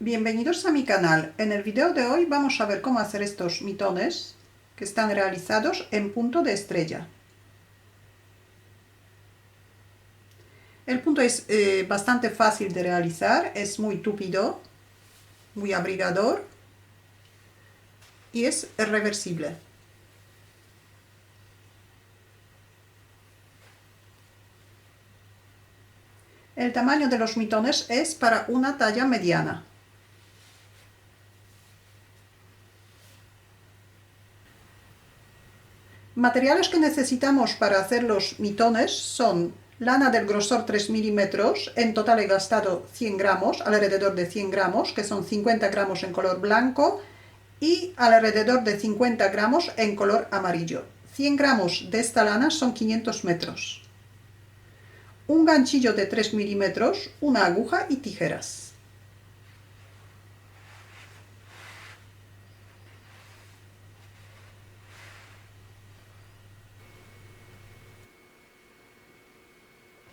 Bienvenidos a mi canal. En el video de hoy vamos a ver cómo hacer estos mitones que están realizados en punto de estrella. El punto es bastante fácil de realizar, es muy tupido, muy abrigador y es reversible. El tamaño de los mitones es para una talla mediana. Materiales que necesitamos para hacer los mitones son lana del grosor 3 milímetros, en total he gastado 100 gramos, alrededor de 100 gramos, que son 50 gramos en color blanco y alrededor de 50 gramos en color amarillo. 100 gramos de esta lana son 500 metros. Un ganchillo de 3 milímetros, una aguja y tijeras.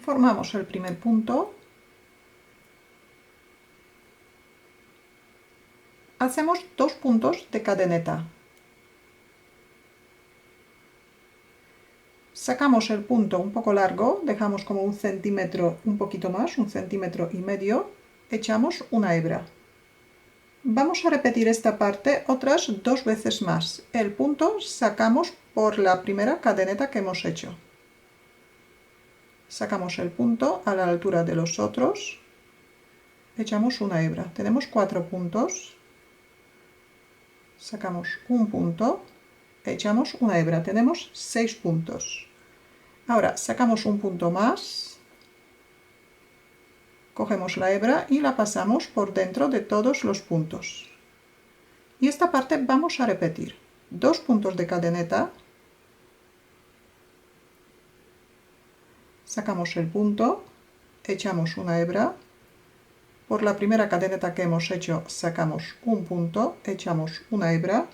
Formamos el primer punto. Hacemos 2 puntos de cadeneta. Sacamos el punto un poco largo, dejamos como 1 centímetro, un poquito más, 1,5 centímetros, echamos una hebra. Vamos a repetir esta parte otras 2 veces más. El punto sacamos por la primera cadeneta que hemos hecho. Sacamos el punto a la altura de los otros, echamos una hebra. Tenemos 4 puntos, sacamos un punto, echamos una hebra. Tenemos 6 puntos. Ahora sacamos un punto más, cogemos la hebra y la pasamos por dentro de todos los puntos. Y esta parte vamos a repetir. 2 puntos de cadeneta, sacamos el punto, echamos una hebra, por la primera cadeneta que hemos hecho sacamos un punto, echamos una hebra,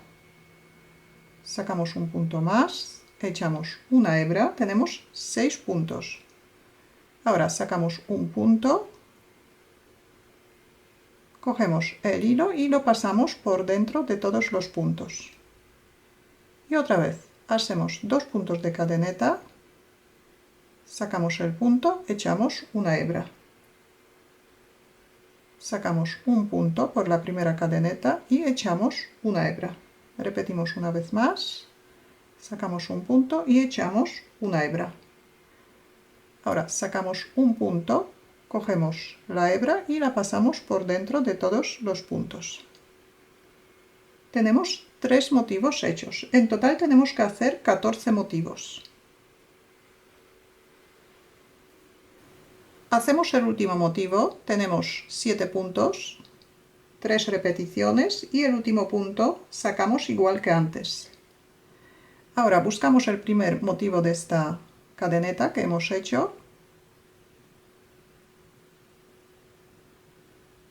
sacamos un punto más, echamos una hebra, tenemos 6 puntos. Ahora sacamos un punto, cogemos el hilo y lo pasamos por dentro de todos los puntos. Y otra vez hacemos 2 puntos de cadeneta, sacamos el punto, echamos una hebra. Sacamos un punto por la primera cadeneta y echamos una hebra. Repetimos una vez más, sacamos un punto y echamos una hebra. Ahora sacamos un punto, cogemos la hebra y la pasamos por dentro de todos los puntos. Tenemos 3 motivos hechos. En total tenemos que hacer 14 motivos. Hacemos el último motivo, tenemos 7 puntos, 3 repeticiones y el último punto sacamos igual que antes. Ahora buscamos el primer motivo de esta cadeneta que hemos hecho.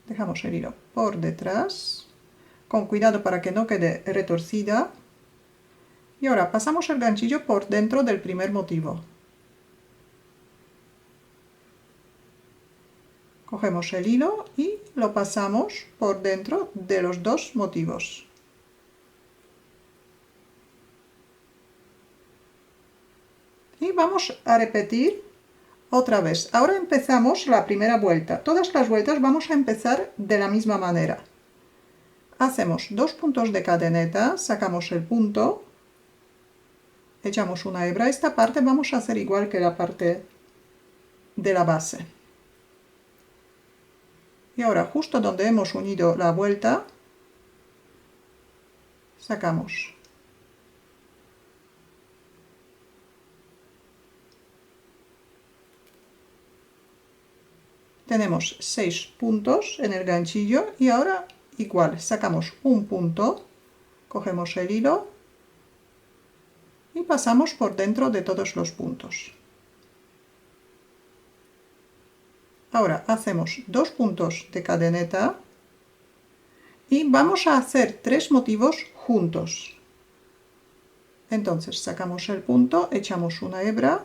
Dejamos el hilo por detrás, con cuidado para que no quede retorcida. Y ahora pasamos el ganchillo por dentro del primer motivo. Cogemos el hilo y lo pasamos por dentro de los 2 motivos. Y vamos a repetir otra vez. Ahora empezamos la primera vuelta. Todas las vueltas vamos a empezar de la misma manera. Hacemos 2 puntos de cadeneta, sacamos el punto, echamos una hebra. Esta parte vamos a hacer igual que la parte de la base. Y ahora justo donde hemos unido la vuelta, sacamos. Tenemos 6 puntos en el ganchillo y ahora igual, sacamos un punto, cogemos el hilo y pasamos por dentro de todos los puntos. Ahora hacemos 2 puntos de cadeneta y vamos a hacer 3 motivos juntos. Entonces sacamos el punto, echamos una hebra,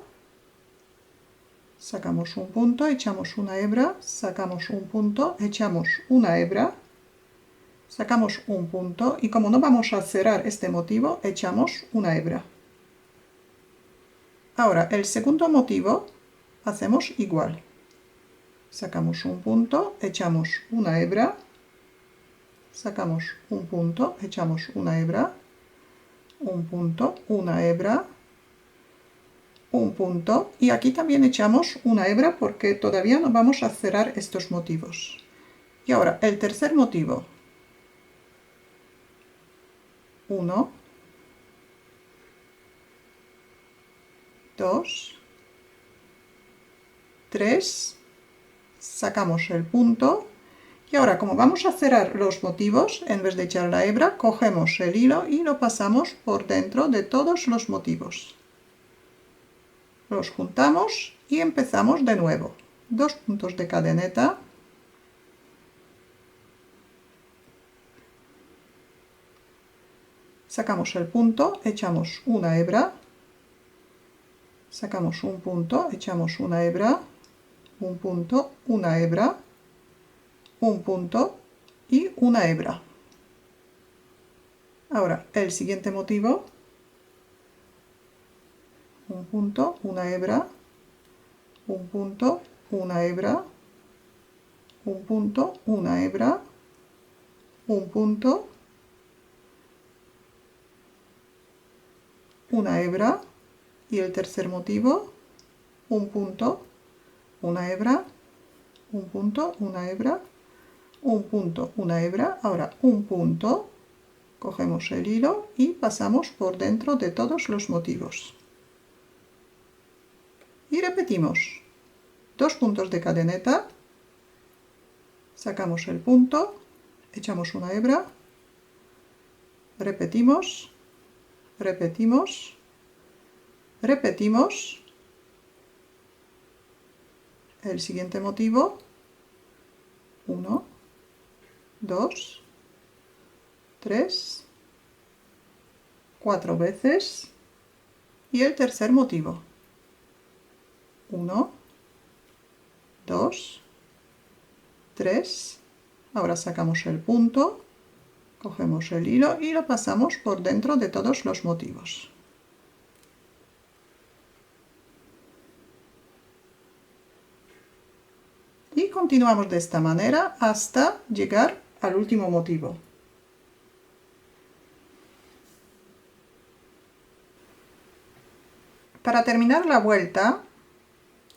sacamos un punto, echamos una hebra, sacamos un punto, echamos una hebra, sacamos un punto y como no vamos a cerrar este motivo, echamos una hebra. Ahora, el segundo motivo hacemos igual. Sacamos un punto, echamos una hebra, sacamos un punto, echamos una hebra, un punto, una hebra, un punto, y aquí también echamos una hebra porque todavía no vamos a cerrar estos motivos. Y ahora el tercer motivo, 1, 2, 3, sacamos el punto, y ahora como vamos a cerrar los motivos, en vez de echar la hebra, cogemos el hilo y lo pasamos por dentro de todos los motivos. Los juntamos y empezamos de nuevo. 2 puntos de cadeneta, sacamos el punto, echamos una hebra, sacamos un punto, echamos una hebra, un punto, una hebra, un punto y una hebra. Ahora el siguiente motivo, un punto, una hebra, un punto, una hebra, un punto, una hebra, un punto, una hebra, y el tercer motivo, un punto, una hebra, un punto, una hebra, un punto, una hebra, ahora un punto, cogemos el hilo y pasamos por dentro de todos los motivos. Y repetimos, 2 puntos de cadeneta, sacamos el punto, echamos una hebra, repetimos, repetimos, repetimos, el siguiente motivo, 1, 2, 3, 4 veces, y el tercer motivo, 1, 2, 3, ahora sacamos el punto, cogemos el hilo y lo pasamos por dentro de todos los motivos. Y continuamos de esta manera hasta llegar al último motivo. Para terminar la vuelta,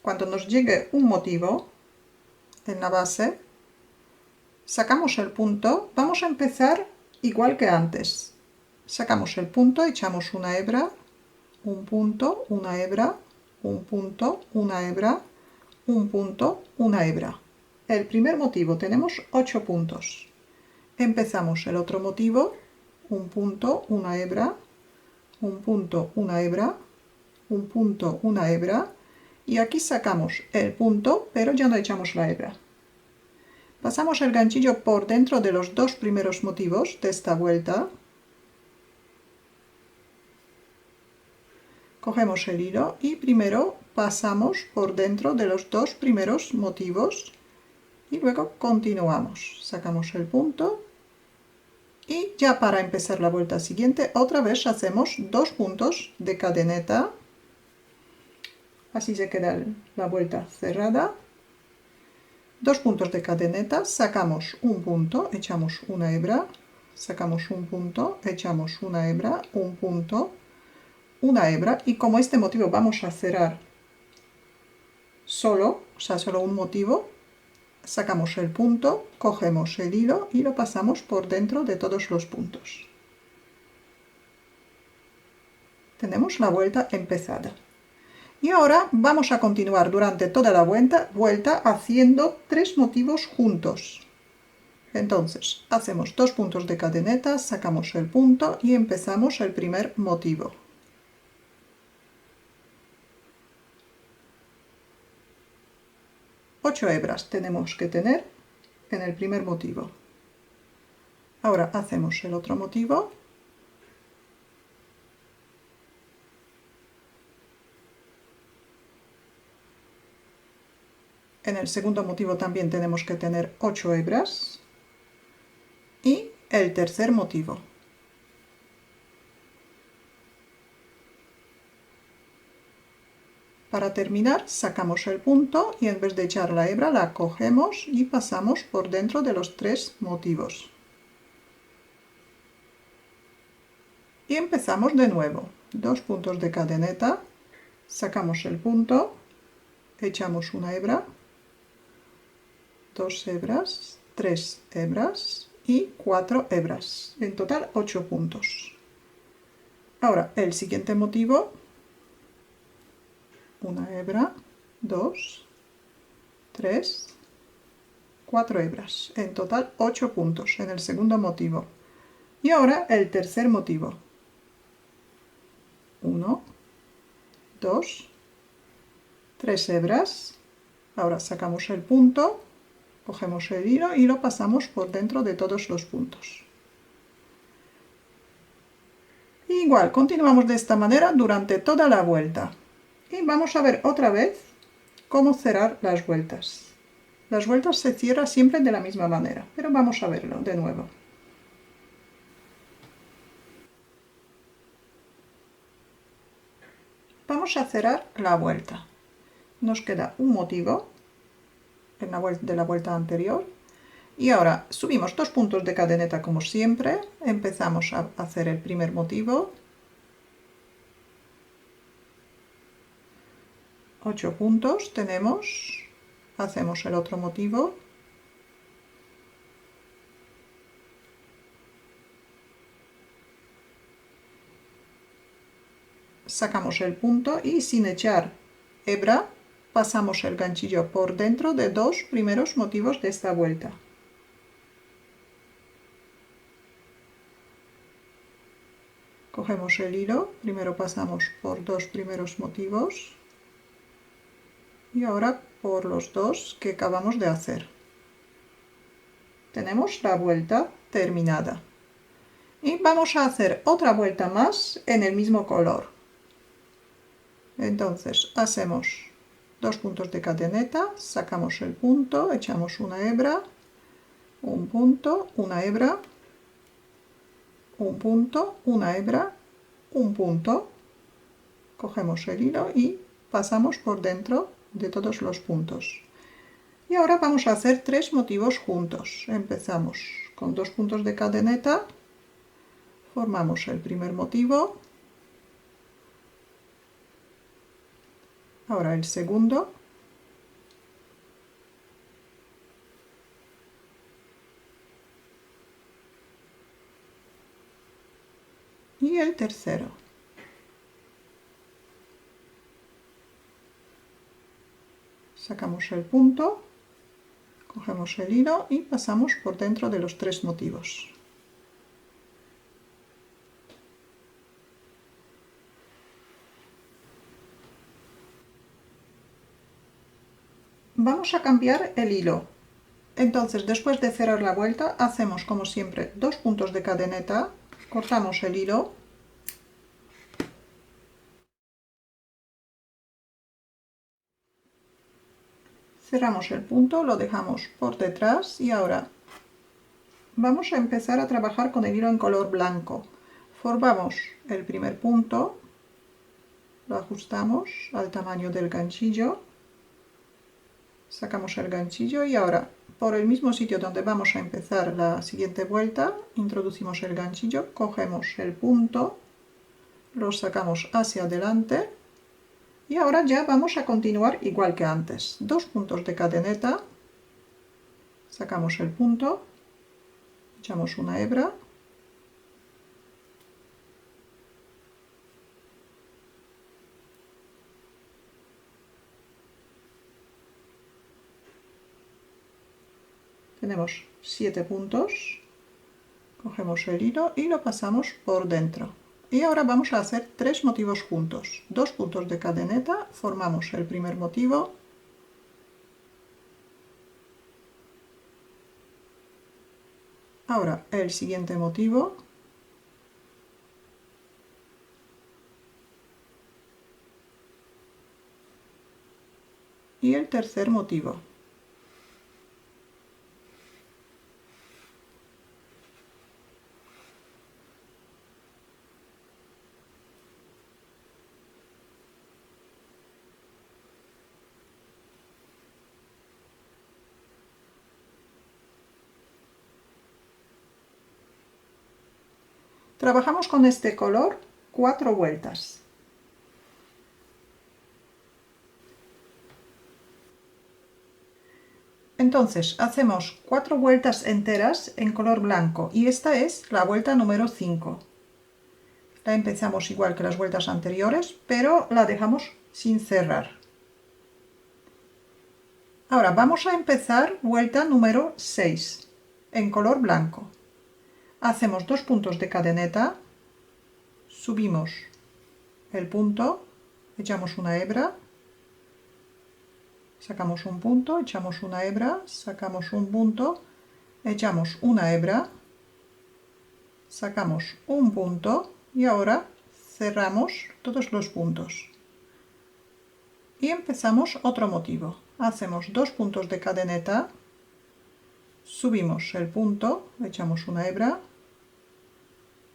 cuando nos llegue un motivo en la base, sacamos el punto, vamos a empezar igual que antes. Sacamos el punto, echamos una hebra, un punto, una hebra, un punto, una hebra, un punto, una hebra. El primer motivo tenemos 8 puntos. Empezamos el otro motivo, un punto, una hebra, un punto, una hebra, un punto, una hebra, y aquí sacamos el punto, pero ya no echamos la hebra. Pasamos el ganchillo por dentro de los 2 primeros motivos de esta vuelta. Cogemos el hilo y primero pasamos por dentro de los 2 primeros motivos y luego continuamos. Sacamos el punto y ya para empezar la vuelta siguiente otra vez hacemos 2 puntos de cadeneta. Así se queda la vuelta cerrada. 2 puntos de cadeneta, sacamos un punto, echamos una hebra, sacamos un punto, echamos una hebra, un punto, una hebra, y como este motivo vamos a cerrar solo, o sea, solo un motivo, sacamos el punto, cogemos el hilo y lo pasamos por dentro de todos los puntos. Tenemos la vuelta empezada. Y ahora vamos a continuar durante toda la vuelta haciendo 3 motivos juntos. Entonces, hacemos 2 puntos de cadeneta, sacamos el punto y empezamos el primer motivo. Ocho hebras tenemos que tener en el primer motivo. Ahora hacemos el otro motivo. En el segundo motivo también tenemos que tener 8 hebras. Y el tercer motivo. Para terminar, sacamos el punto y en vez de echar la hebra la cogemos y pasamos por dentro de los 3 motivos. Y empezamos de nuevo. 2 puntos de cadeneta, sacamos el punto, echamos una hebra, 2 hebras, 3 hebras y 4 hebras. En total 8 puntos. Ahora, el siguiente motivo, una hebra, 2, 3, 4 hebras. En total 8 puntos en el segundo motivo. Y ahora el tercer motivo. 1, 2, 3 hebras. Ahora sacamos el punto, cogemos el hilo y lo pasamos por dentro de todos los puntos. Igual, continuamos de esta manera durante toda la vuelta. Y vamos a ver otra vez cómo cerrar las vueltas. Las vueltas se cierran siempre de la misma manera, pero vamos a verlo de nuevo. Vamos a cerrar la vuelta. Nos queda un motivo de la vuelta anterior. Y ahora subimos 2 puntos de cadeneta como siempre. Empezamos a hacer el primer motivo. 8 puntos tenemos. Hacemos el otro motivo. Sacamos el punto y sin echar hebra pasamos el ganchillo por dentro de 2 primeros motivos de esta vuelta. Cogemos el hilo, primero pasamos por 2 primeros motivos y ahora por los 2 que acabamos de hacer. Tenemos la vuelta terminada. Y vamos a hacer otra vuelta más en el mismo color. Entonces hacemos 2 puntos de cadeneta, sacamos el punto, echamos una hebra, un punto, una hebra, un punto, una hebra, un punto, cogemos el hilo y pasamos por dentro de todos los puntos. Y ahora vamos a hacer 3 motivos juntos. Empezamos con 2 puntos de cadeneta, formamos el primer motivo, ahora el segundo, y el tercero. Sacamos el punto, cogemos el hilo y pasamos por dentro de los 3 motivos. Vamos a cambiar el hilo. Entonces, después de cerrar la vuelta, hacemos como siempre 2 puntos de cadeneta, cortamos el hilo, cerramos el punto, lo dejamos por detrás y ahora vamos a empezar a trabajar con el hilo en color blanco. Formamos el primer punto, lo ajustamos al tamaño del ganchillo, sacamos el ganchillo y ahora por el mismo sitio donde vamos a empezar la siguiente vuelta, introducimos el ganchillo, cogemos el punto, lo sacamos hacia adelante y ahora ya vamos a continuar igual que antes. 2 puntos de cadeneta, sacamos el punto, echamos una hebra, tenemos 7 puntos, cogemos el hilo y lo pasamos por dentro. Y ahora vamos a hacer 3 motivos juntos. 2 puntos de cadeneta, formamos el primer motivo, ahora el siguiente motivo, y el tercer motivo. Trabajamos con este color 4 vueltas. Entonces hacemos 4 vueltas enteras en color blanco y esta es la vuelta número 5. La empezamos igual que las vueltas anteriores, pero la dejamos sin cerrar. Ahora vamos a empezar vuelta número 6 en color blanco. Hacemos 2 puntos de cadeneta, subimos el punto, echamos una hebra, sacamos un punto, echamos una hebra, sacamos un punto, echamos una hebra, sacamos un punto y ahora cerramos todos los puntos. Y empezamos otro motivo. Hacemos 2 puntos de cadeneta, subimos el punto, echamos una hebra,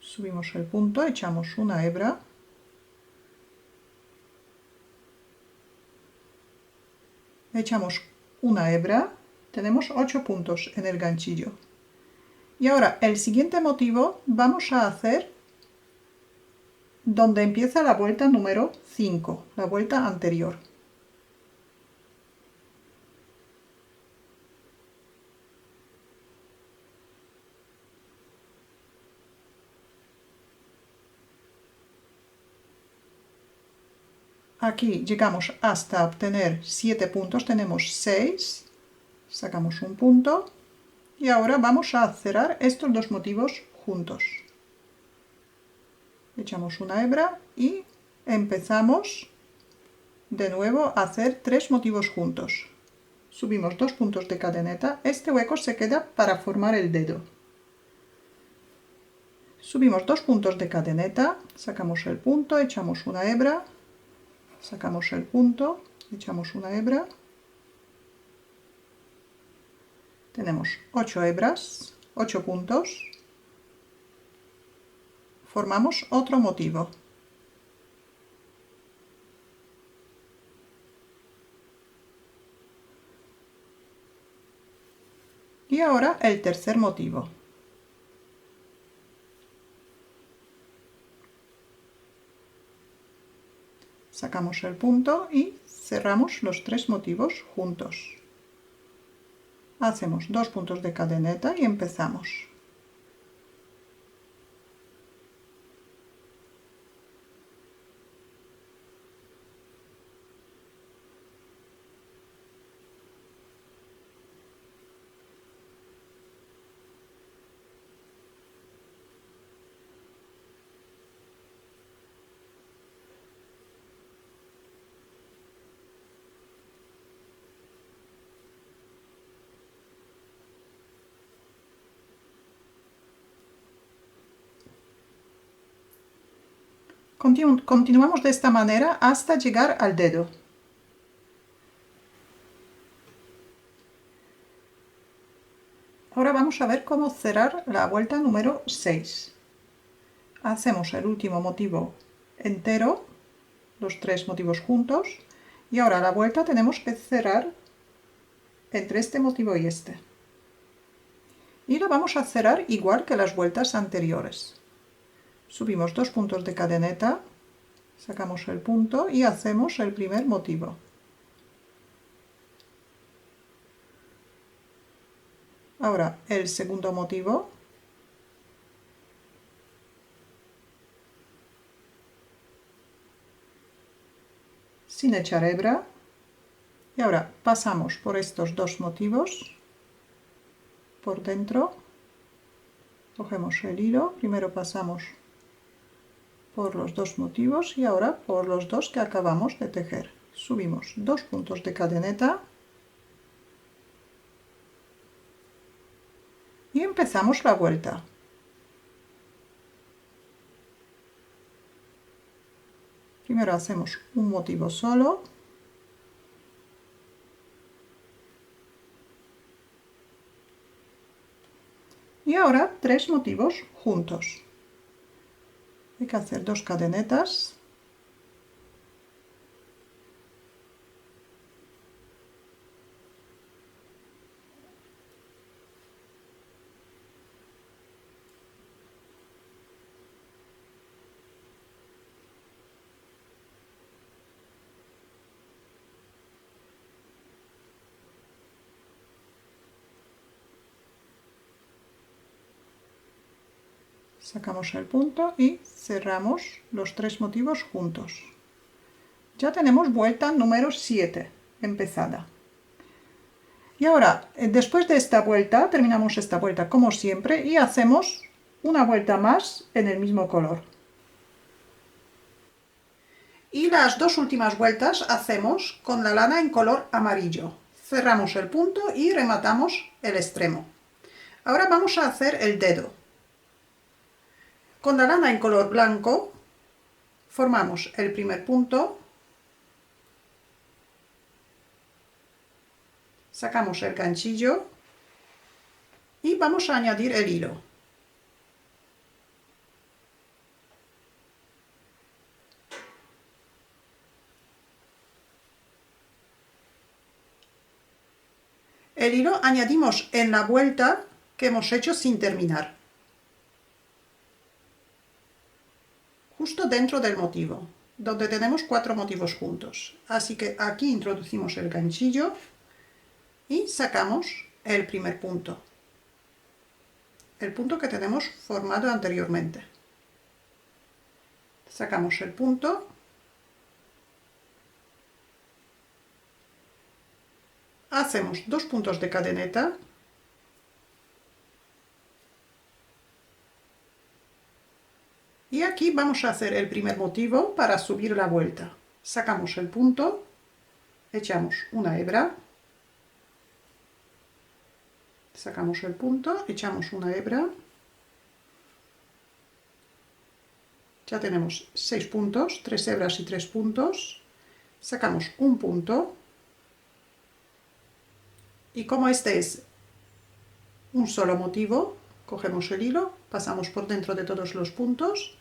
subimos el punto, echamos una hebra, echamos una hebra, tenemos 8 puntos en el ganchillo. Y ahora el siguiente motivo vamos a hacer donde empieza la vuelta número 5, la vuelta anterior. Aquí llegamos hasta obtener 7 puntos, tenemos 6, sacamos un punto y ahora vamos a cerrar estos dos motivos juntos. Echamos una hebra y empezamos de nuevo a hacer 3 motivos juntos. Subimos 2 puntos de cadeneta, este hueco se queda para formar el dedo. Subimos 2 puntos de cadeneta, sacamos el punto, echamos una hebra, sacamos el punto, echamos una hebra, tenemos 8 hebras, 8 puntos, formamos otro motivo. Y ahora el tercer motivo. Sacamos el punto y cerramos los 3 motivos juntos. Hacemos 2 puntos de cadeneta y empezamos. Continuamos de esta manera hasta llegar al dedo. Ahora vamos a ver cómo cerrar la vuelta número 6. Hacemos el último motivo entero, los 3 motivos juntos, y ahora la vuelta tenemos que cerrar entre este motivo y este. Y la vamos a cerrar igual que las vueltas anteriores. Subimos 2 puntos de cadeneta, sacamos el punto y hacemos el primer motivo. Ahora el segundo motivo. Sin echar hebra. Y ahora pasamos por estos dos motivos por dentro. Cogemos el hilo, primero pasamos por los dos motivos y ahora por los dos que acabamos de tejer. Subimos 2 puntos de cadeneta y empezamos la vuelta. Primero hacemos un motivo solo, y ahora 3 motivos juntos. Hay que hacer 2 cadenetas. Sacamos el punto y cerramos los tres motivos juntos. Ya tenemos vuelta número 7 empezada. Y ahora, después de esta vuelta, terminamos esta vuelta como siempre y hacemos una vuelta más en el mismo color. Y las dos últimas vueltas hacemos con la lana en color amarillo. Cerramos el punto y rematamos el extremo. Ahora vamos a hacer el dedo. Con la lana en color blanco formamos el primer punto, sacamos el ganchillo y vamos a añadir el hilo. El hilo añadimos en la vuelta que hemos hecho sin terminar, justo dentro del motivo, donde tenemos 4 motivos juntos. Así que aquí introducimos el ganchillo y sacamos el primer punto, el punto que tenemos formado anteriormente. Sacamos el punto hacemos 2 puntos de cadeneta y aquí vamos a hacer el primer motivo para subir la vuelta. Sacamos el punto, echamos una hebra, sacamos el punto, echamos una hebra, ya tenemos 6 puntos, 3 hebras y 3 puntos, sacamos un punto y como este es un solo motivo, cogemos el hilo, pasamos por dentro de todos los puntos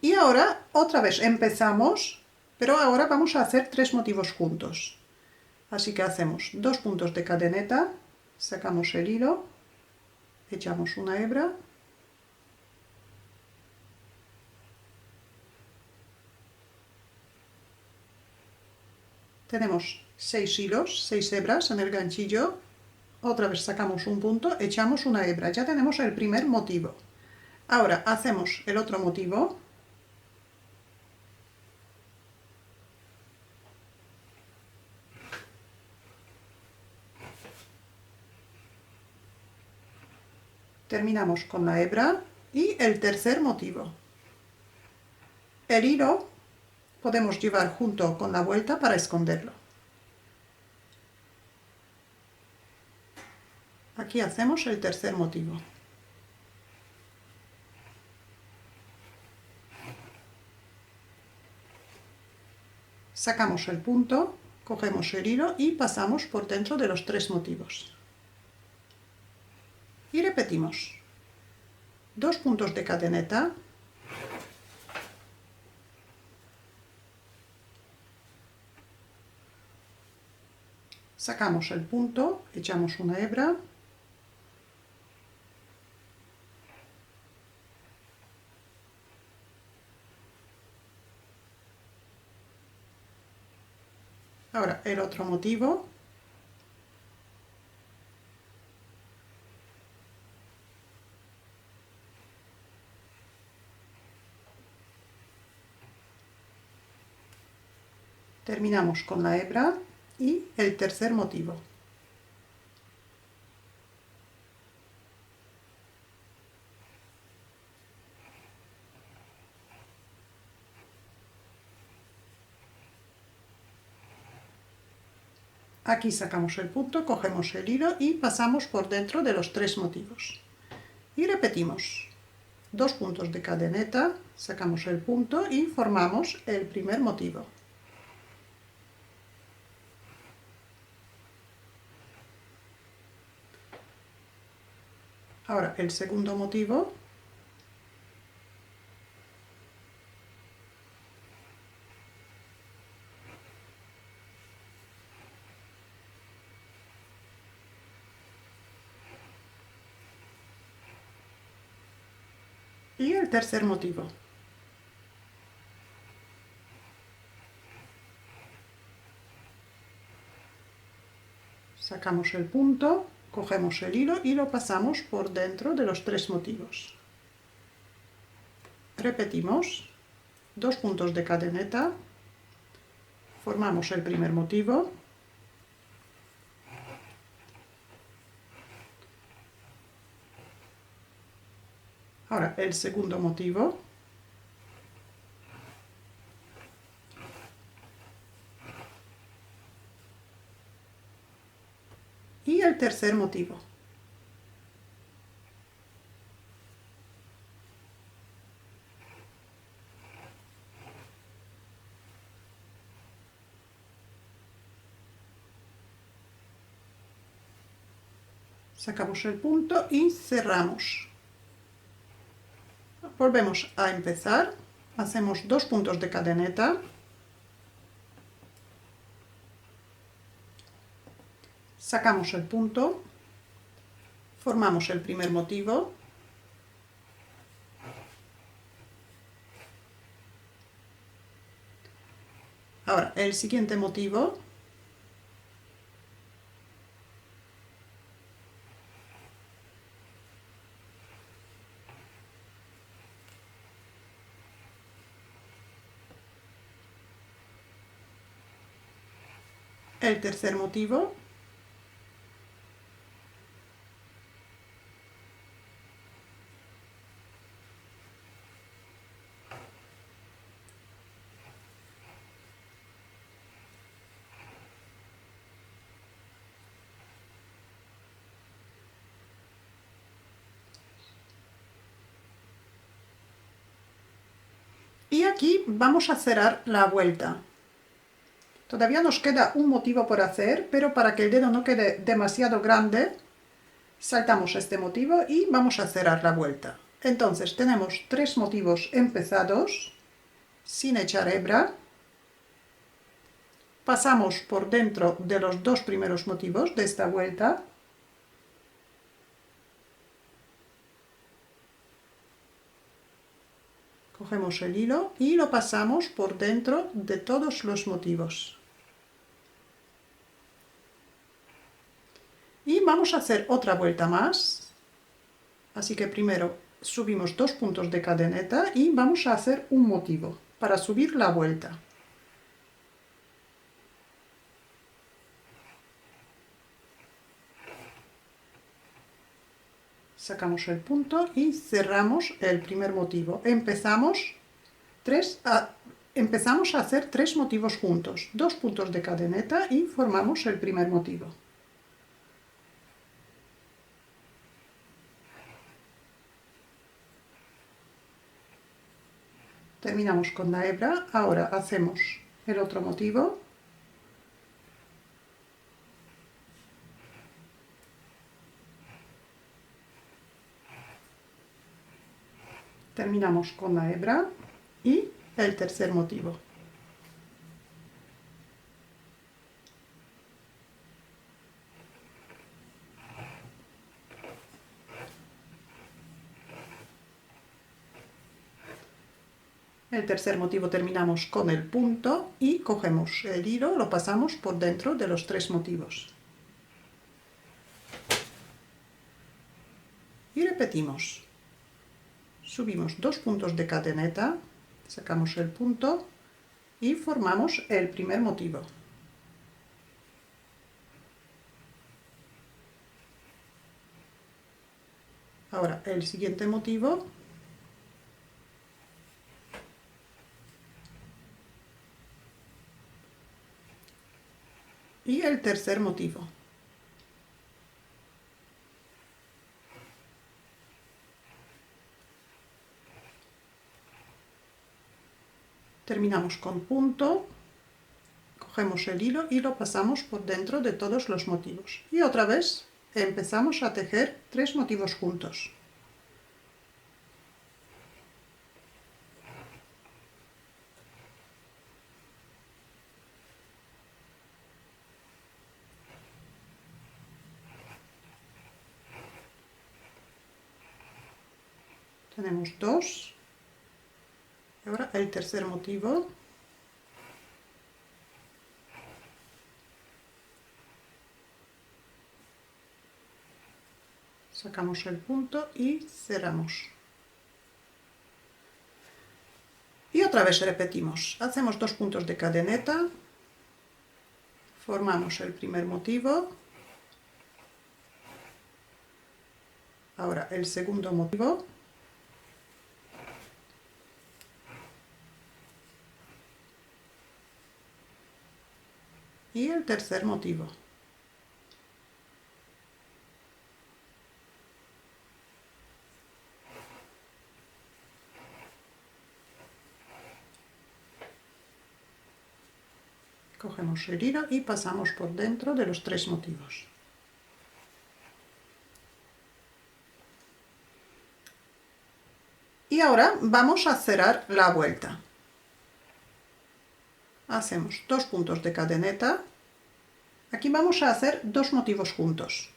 y ahora otra vez empezamos, pero ahora vamos a hacer 3 motivos juntos. Así que hacemos 2 puntos de cadeneta, sacamos el hilo, echamos una hebra, tenemos 6 hilos, 6 hebras en el ganchillo, otra vez sacamos un punto, echamos una hebra, ya tenemos el primer motivo. Ahora hacemos el otro motivo, terminamos con la hebra y el tercer motivo. El hilo podemos llevar junto con la vuelta para esconderlo. Aquí hacemos el tercer motivo. Sacamos el punto, cogemos el hilo y pasamos por dentro de los 3 motivos. Y repetimos. 2 puntos de cadeneta, sacamos el punto, echamos una hebra, ahora el otro motivo, terminamos con la hebra y el tercer motivo. Aquí sacamos el punto, cogemos el hilo y pasamos por dentro de los 3 motivos. Y repetimos. 2 puntos de cadeneta, sacamos el punto y formamos el primer motivo. Ahora el segundo motivo, y el tercer motivo. Sacamos el punto, cogemos el hilo y lo pasamos por dentro de los 3 motivos. Repetimos 2 puntos de cadeneta, formamos el primer motivo, ahora el segundo motivo, y el tercer motivo. Sacamos el punto y cerramos. Volvemos a empezar, hacemos 2 puntos de cadeneta, sacamos el punto, formamos el primer motivo, ahora el siguiente motivo, el tercer motivo, y aquí vamos a cerrar la vuelta. Todavía nos queda un motivo por hacer, pero para que el dedo no quede demasiado grande, saltamos este motivo y vamos a cerrar la vuelta. Entonces tenemos 3 motivos empezados, sin echar hebra, pasamos por dentro de los 2 primeros motivos de esta vuelta, cogemos el hilo y lo pasamos por dentro de todos los motivos. Y vamos a hacer otra vuelta más, así que primero subimos 2 puntos de cadeneta y vamos a hacer un motivo para subir la vuelta. Sacamos el punto y cerramos el primer motivo. Empezamos a hacer 3 motivos juntos, 2 puntos de cadeneta y formamos el primer motivo. Terminamos con la hebra, ahora hacemos el otro motivo. Terminamos con la hebra y el tercer motivo. El tercer motivo terminamos con el punto y cogemos el hilo, lo pasamos por dentro de los 3 motivos. Y repetimos. Subimos 2 puntos de cadeneta, sacamos el punto y formamos el primer motivo. Ahora el siguiente motivo, y el tercer motivo. Terminamos con punto, cogemos el hilo y lo pasamos por dentro de todos los motivos. Y otra vez empezamos a tejer 3 motivos juntos. Tenemos 2. Y ahora el tercer motivo. Sacamos el punto y cerramos. otra vez repetimos, hacemos 2 puntos de cadeneta, formamos el primer motivo, ahora el segundo motivo, y el tercer motivo. Cogemos el hilo y pasamos por dentro de los 3 motivos. Y ahora vamos a cerrar la vuelta. Hacemos 2 puntos de cadeneta. Aquí vamos a hacer 2 motivos juntos,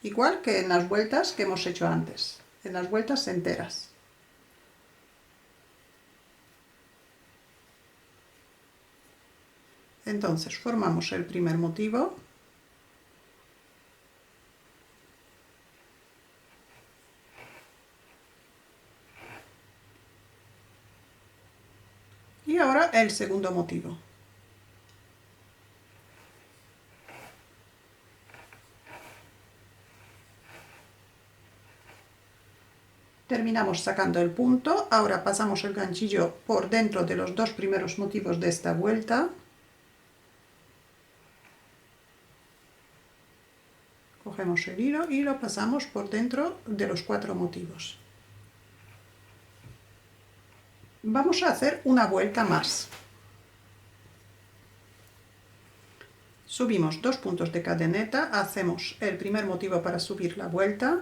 igual que en las vueltas que hemos hecho antes, en las vueltas enteras. Entonces formamos el primer motivo, y ahora el segundo motivo. Terminamos sacando el punto, ahora pasamos el ganchillo por dentro de los 2 primeros motivos de esta vuelta. Cogemos el hilo y lo pasamos por dentro de los 4 motivos. Vamos a hacer una vuelta más. Subimos 2 puntos de cadeneta, hacemos el primer motivo para subir la vuelta.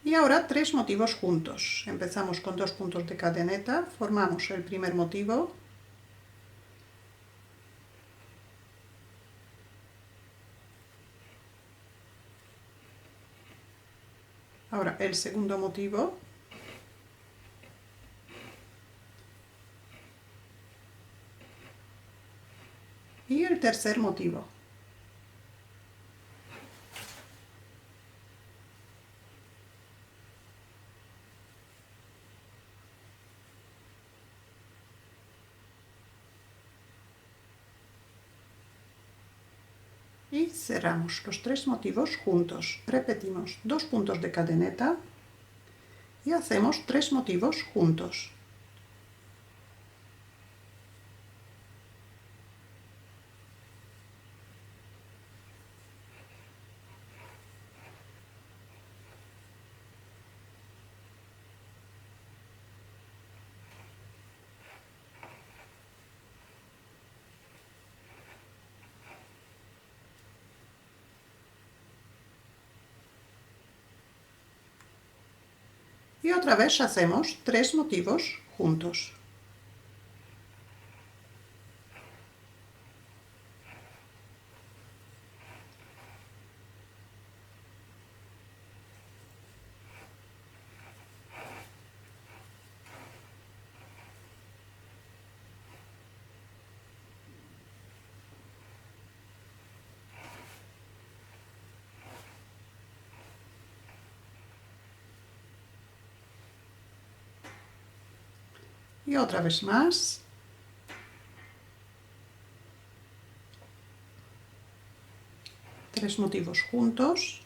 Y ahora 3 motivos juntos. Empezamos con 2 puntos de cadeneta, formamos el primer motivo, ahora el segundo motivo, y el tercer motivo. Y cerramos los 3 motivos juntos. Repetimos 2 puntos de cadeneta y hacemos 3 motivos juntos. Y otra vez hacemos 3 motivos juntos. Y otra vez más. Tres motivos juntos.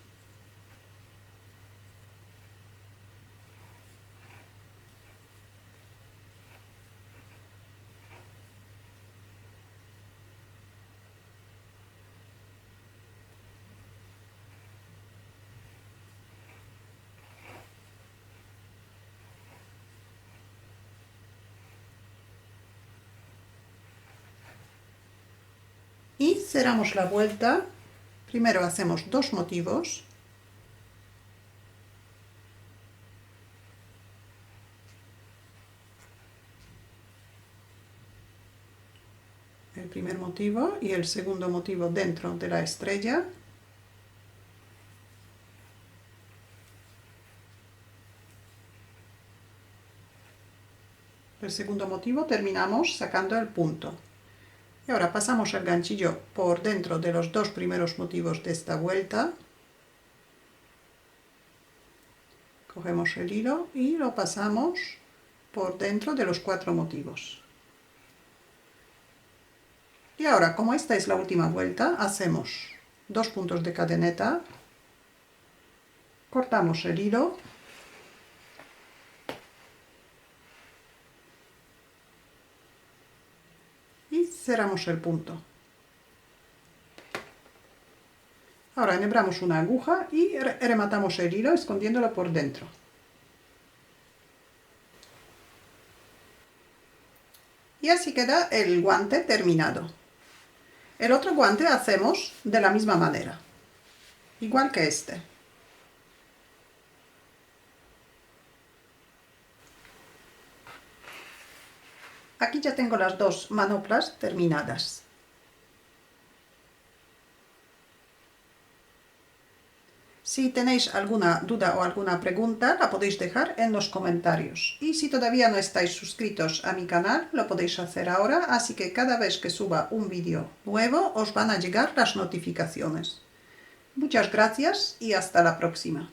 Y cerramos la vuelta. Primero hacemos 2 motivos. El primer motivo y el segundo motivo dentro de la estrella. El segundo motivo terminamos sacando el punto. Y ahora pasamos el ganchillo por dentro de los 2 primeros motivos de esta vuelta. Cogemos el hilo y lo pasamos por dentro de los 4 motivos. Y ahora, como esta es la última vuelta, hacemos 2 puntos de cadeneta, cortamos el hilo y cerramos el punto. Ahora enhebramos una aguja y rematamos el hilo escondiéndolo por dentro. Y así queda el guante terminado. El otro guante hacemos de la misma manera, igual que este. Aquí ya tengo las dos manoplas terminadas. Si tenéis alguna duda o alguna pregunta, la podéis dejar en los comentarios. Y si todavía no estáis suscritos a mi canal, lo podéis hacer ahora, así que cada vez que suba un vídeo nuevo os van a llegar las notificaciones. Muchas gracias y hasta la próxima.